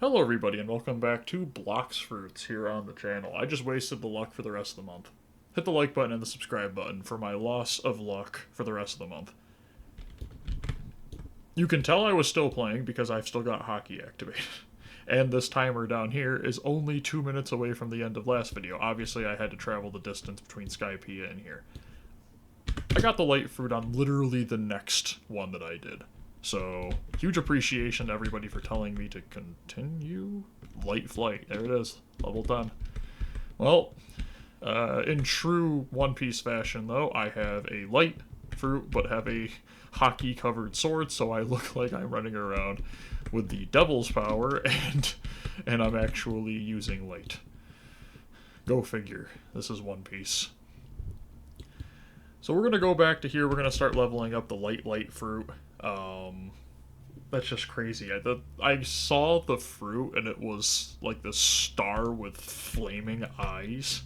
Hello everybody and welcome back to Blox Fruits here on the channel. I just wasted the luck for the rest of the month. Hit the like button and the subscribe button for my loss of luck for the rest of the month. You can tell I was still playing because I've still got hockey activated. And this timer down here is only 2 minutes away from the end of last video. Obviously I had to travel the distance between Skypiea and here. I got the light fruit on literally the next one that I did. So, huge appreciation to everybody for telling me to continue. Light flight, there it is, level 10. Well, in true One Piece fashion though, I have a light fruit, but have a hockey-covered sword, so I look like I'm running around with the devil's power, and I'm actually using light. Go figure, this is One Piece. So we're going to go back to here, we're going to start leveling up the light fruit. That's just crazy. I saw the fruit and it was like this star with flaming eyes.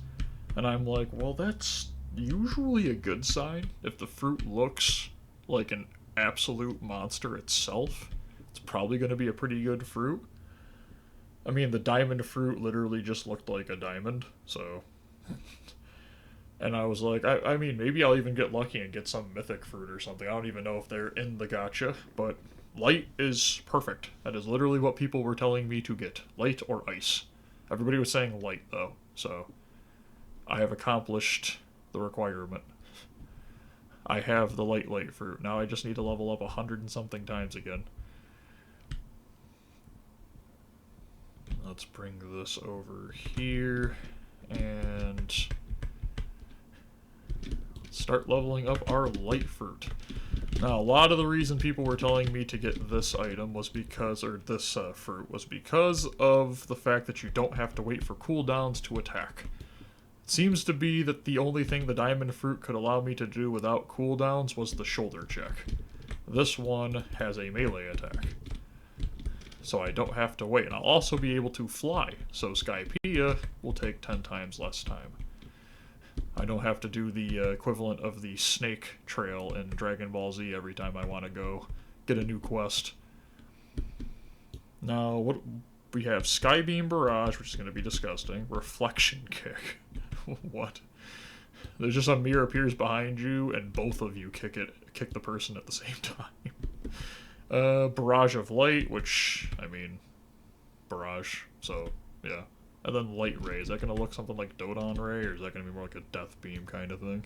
And I'm like, well, that's usually a good sign. If the fruit looks like an absolute monster itself, it's probably going to be a pretty good fruit. I mean, the diamond fruit literally just looked like a diamond, so... And I was like, I mean, maybe I'll even get lucky and get some mythic fruit or something. I don't even know if they're in the gacha, but light is perfect. That is literally what people were telling me to get. Light or ice. Everybody was saying light, though, so I have accomplished the requirement. I have the light fruit. Now I just need to level up 100 and something times again. Let's bring this over here, and... start leveling up our light fruit. Now, a lot of the reason people were telling me to get this item was because, or this fruit, was because of the fact that you don't have to wait for cooldowns to attack. It seems to be that the only thing the diamond fruit could allow me to do without cooldowns was the shoulder check. This one has a melee attack, so I don't have to wait, and I'll also be able to fly, so Skypiea will take 10 times less time. I don't have to do the equivalent of the snake trail in Dragon Ball Z every time I want to go get a new quest. Now, what we have Skybeam Barrage, which is going to be disgusting. Reflection Kick. What? There's just a mirror appears behind you, and both of you kick the person at the same time. Barrage of Light, which, I mean, barrage, so, yeah. And then Light Ray. Is that going to look something like Dodon Ray, or is that going to be more like a Death Beam kind of thing?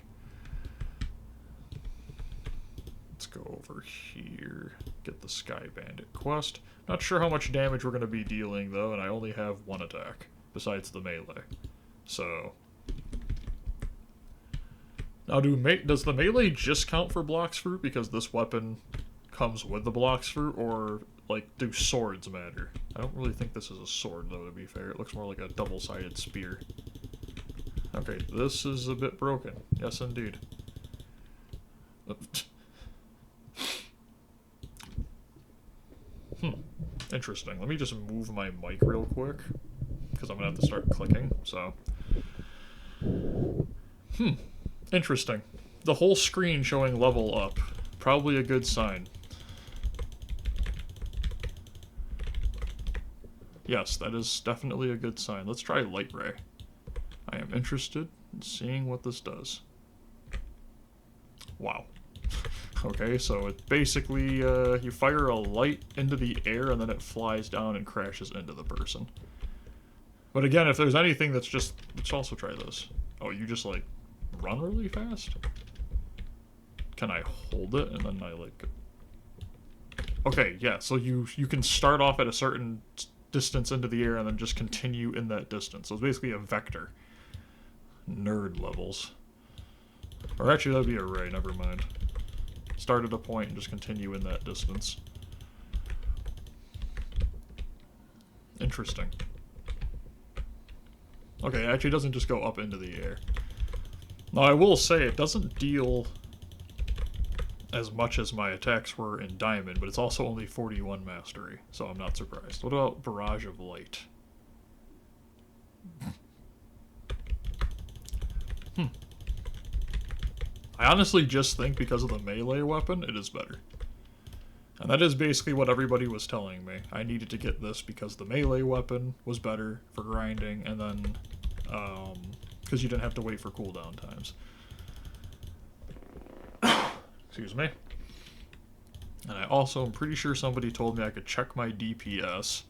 Let's go over here, get the Sky Bandit quest. Not sure how much damage we're going to be dealing, though, and I only have one attack, besides the melee. So... now, does the melee just count for Blox Fruit, because this weapon comes with the Blox Fruit, or... like, do swords matter? I don't really think this is a sword, though, to be fair. It looks more like a double-sided spear. Okay, this is a bit broken. Yes, indeed. Interesting. Let me just move my mic real quick, because I'm going to have to start clicking, so... Interesting. The whole screen showing level up. Probably a good sign. Yes, that is definitely a good sign. Let's try Light Ray. I am interested in seeing what this does. Wow. Okay, so it basically, you fire a light into the air and then it flies down and crashes into the person. But again, if there's anything that's just... let's also try this. Oh, you just, like, run really fast? Can I hold it and then I, like... okay, yeah, so you can start off at a certain... distance into the air and then just continue in that distance. So it's basically a vector. Nerd levels. Or actually that'd be a ray, never mind. Start at a point and just continue in that distance. Interesting. Okay, it actually doesn't just go up into the air. Now I will say it doesn't deal as much as my attacks were in Diamond, but it's also only 41 mastery, so I'm not surprised. What about Barrage of Light? I honestly just think because of the melee weapon, it is better. And that is basically what everybody was telling me. I needed to get this because the melee weapon was better for grinding, and then, because you didn't have to wait for cooldown times. Excuse me. And I also am pretty sure somebody told me I could check my DPS,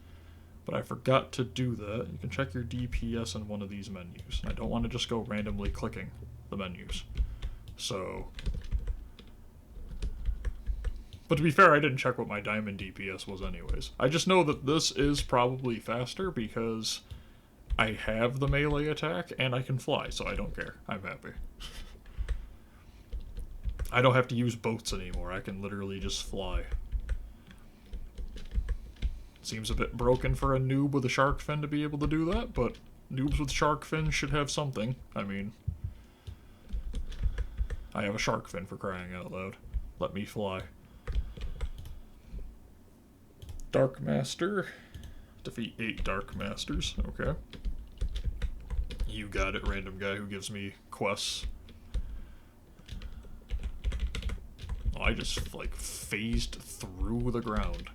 but I forgot to do that. You can check your DPS in one of these menus. I don't want to just go randomly clicking the menus. So... But to be fair, I didn't check what my diamond DPS was anyways. I just know that this is probably faster because I have the melee attack and I can fly, so I don't care. I'm happy. I don't have to use boats anymore. I can literally just fly. Seems a bit broken for a noob with a shark fin to be able to do that, but noobs with shark fins should have something. I mean, I have a shark fin, for crying out loud. Let me fly. Dark Master. Defeat 8 Dark Masters. Okay. You got it, random guy who gives me quests. Oh, I just, like, phased through the ground.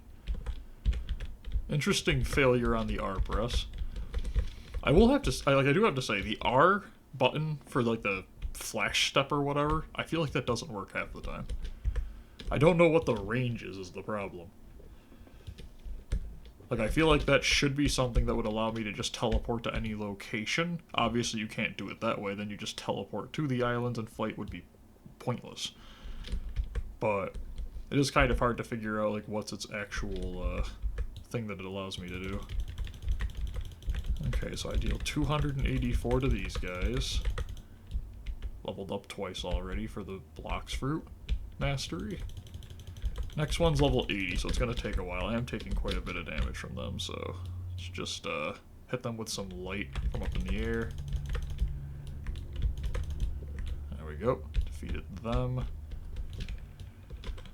Interesting failure on the R press. I will have to... I do have to say, the R button for, like, the flash step or whatever, I feel like that doesn't work half the time. I don't know what the range is the problem. Like, I feel like that should be something that would allow me to just teleport to any location. Obviously, you can't do it that way. Then you just teleport to the islands and flight would be pointless. But it is kind of hard to figure out, like, what's its actual thing that it allows me to do. Okay, so I deal 284 to these guys. Leveled up twice already for the Blox Fruit Mastery. Next one's level 80, so it's going to take a while. I am taking quite a bit of damage from them, so let's just hit them with some light from up in the air. There we go. Defeated them.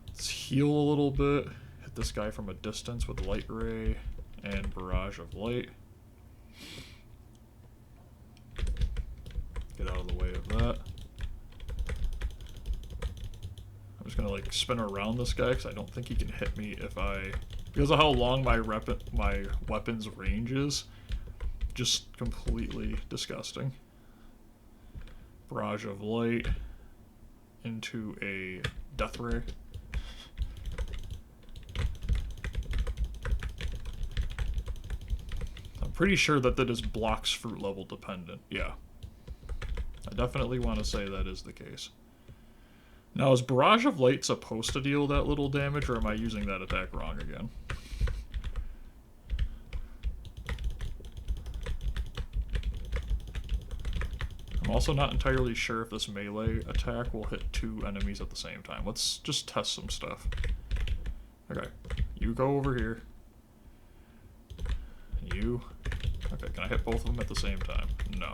Let's heal a little bit. Hit this guy from a distance with Light Ray and Barrage of Light. Get out of the way of that. I'm just gonna like spin around this guy because I don't think he can hit me if I... Because of how long my weapon's range is. Just completely disgusting. Barrage of Light into a Death Ray. I'm pretty sure that is Blox Fruit level dependent. Yeah. I definitely want to say that is the case. Now, is Barrage of Light supposed to deal that little damage, or am I using that attack wrong again? I'm also not entirely sure if this melee attack will hit 2 enemies at the same time. Let's just test some stuff. Okay, you go over here. You... Okay, can I hit both of them at the same time? No.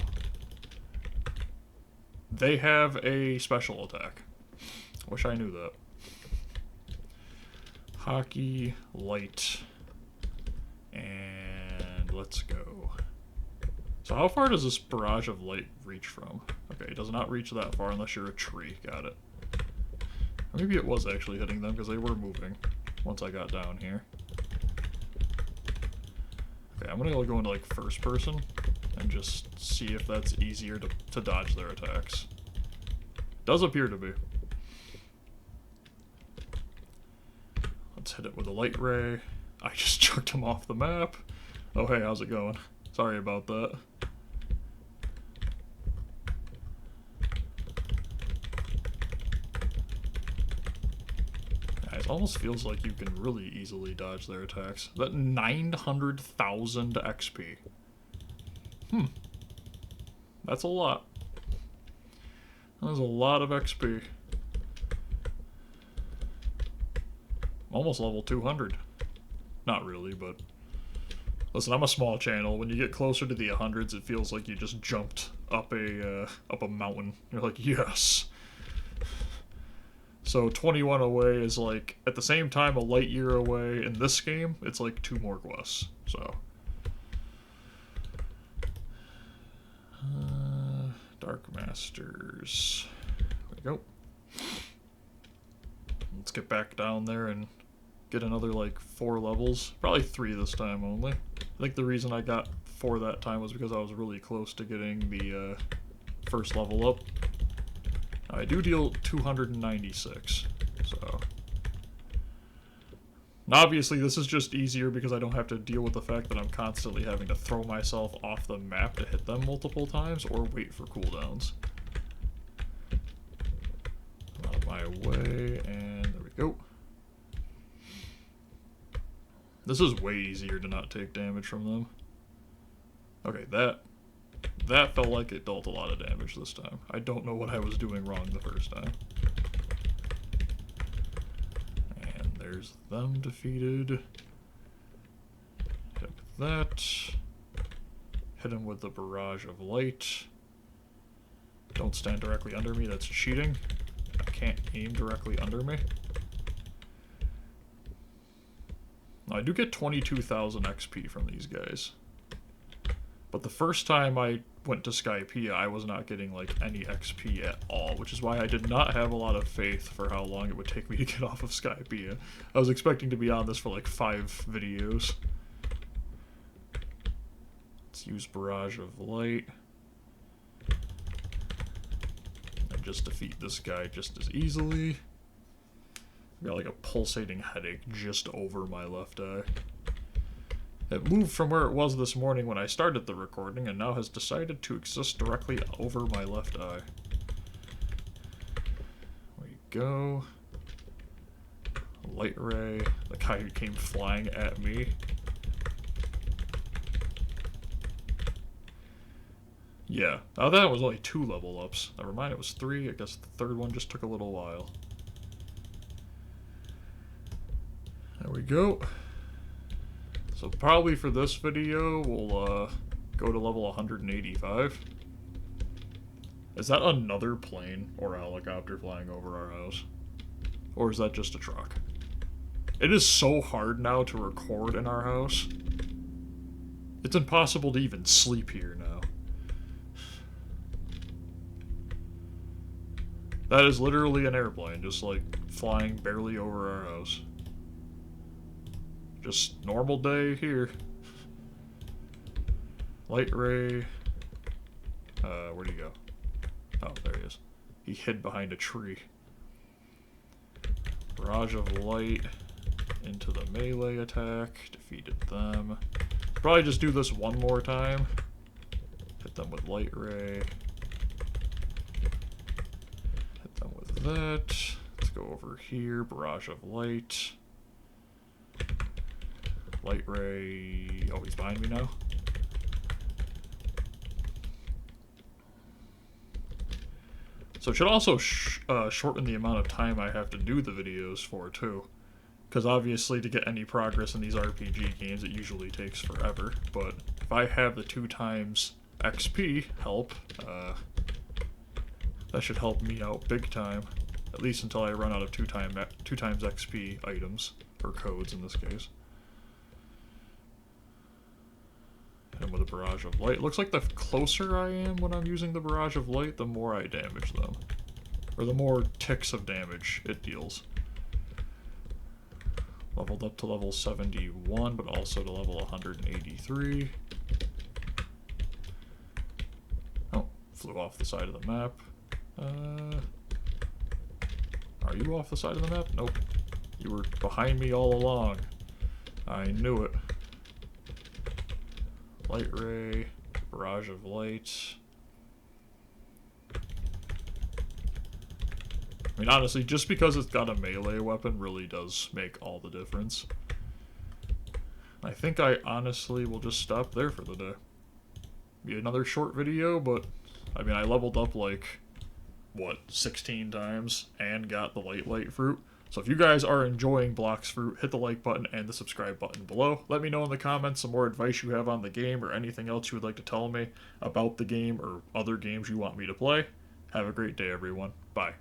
They have a special attack. Wish I knew that. Hockey, light, and let's go. So how far does this Barrage of Light reach from? Okay, it does not reach that far unless you're a tree. Got it. Or maybe it was actually hitting them because they were moving once I got down here. Okay, I'm gonna go into like first person and just see if that's easier to dodge their attacks. Does appear to be. Let's hit it with a Light Ray. I just chucked him off the map. Oh hey, how's it going? Sorry about that. It almost feels like you can really easily dodge their attacks. That 900,000 XP. That's a lot. That's a lot of XP. Almost level 200. Not really, but... Listen, I'm a small channel. When you get closer to the 100s, it feels like you just jumped up a mountain. You're like, yes! So 21 away is like, at the same time, a light year away. In this game, it's like 2 more quests, so... Dark Masters. There we go. Let's get back down there and get another like 4 levels. Probably 3 this time only. I think the reason I got 4 that time was because I was really close to getting the first level up. I do deal 296, so... And obviously this is just easier because I don't have to deal with the fact that I'm constantly having to throw myself off the map to hit them multiple times or wait for cooldowns. Out of my way, and there we go. This is way easier to not take damage from them. Okay, that felt like it dealt a lot of damage this time. I don't know what I was doing wrong the first time. And there's them defeated. Hit that. Hit him with the barrage of light. Don't stand directly under me, that's cheating. I can't aim directly under me. I do get 22,000 XP from these guys. But the first time I went to Skypiea, I was not getting like any XP at all, which is why I did not have a lot of faith for how long it would take me to get off of Skypiea. I was expecting to be on this for like 5 videos. Let's use Barrage of Light. And just defeat this guy just as easily. I got like a pulsating headache just over my left eye. It moved from where it was this morning when I started the recording and now has decided to exist directly over my left eye. There we go. Light ray. The guy who came flying at me. Yeah. Oh, that was only 2 level ups. Never mind, it was 3. I guess the third one just took a little while. There we go. So probably for this video, we'll go to level 185. Is that another plane or a helicopter flying over our house? Or is that just a truck? It is so hard now to record in our house. It's impossible to even sleep here now. That is literally an airplane, just like flying barely over our house. Just normal day here. Light ray. Where'd he go? Oh, there he is. He hid behind a tree. Barrage of light into the melee attack. Defeated them. Probably just do this one more time. Hit them with light ray. Hit them with that. Let's go over here. Barrage of light. Light ray. Oh, he's behind me now. So it should also shorten the amount of time I have to do the videos for, too. Because obviously to get any progress in these RPG games, it usually takes forever. But if I have the 2 times XP help, that should help me out big time. At least until I run out of 2 times XP items, or codes in this case. Hit him with a barrage of light. Looks like the closer I am when I'm using the barrage of light, the more I damage them. Or the more ticks of damage it deals. Leveled up to level 71, but also to level 183. Oh, flew off the side of the map. Are you off the side of the map? Nope. You were behind me all along. I knew it. Light ray, barrage of light. I mean, honestly, just because it's got a melee weapon really does make all the difference. I think I honestly will just stop there for the day. Be another short video, but I mean, I leveled up like, what, 16 times and got the light fruit. So if you guys are enjoying Blox Fruit, hit the like button and the subscribe button below. Let me know in the comments some more advice you have on the game or anything else you would like to tell me about the game or other games you want me to play. Have a great day, everyone. Bye.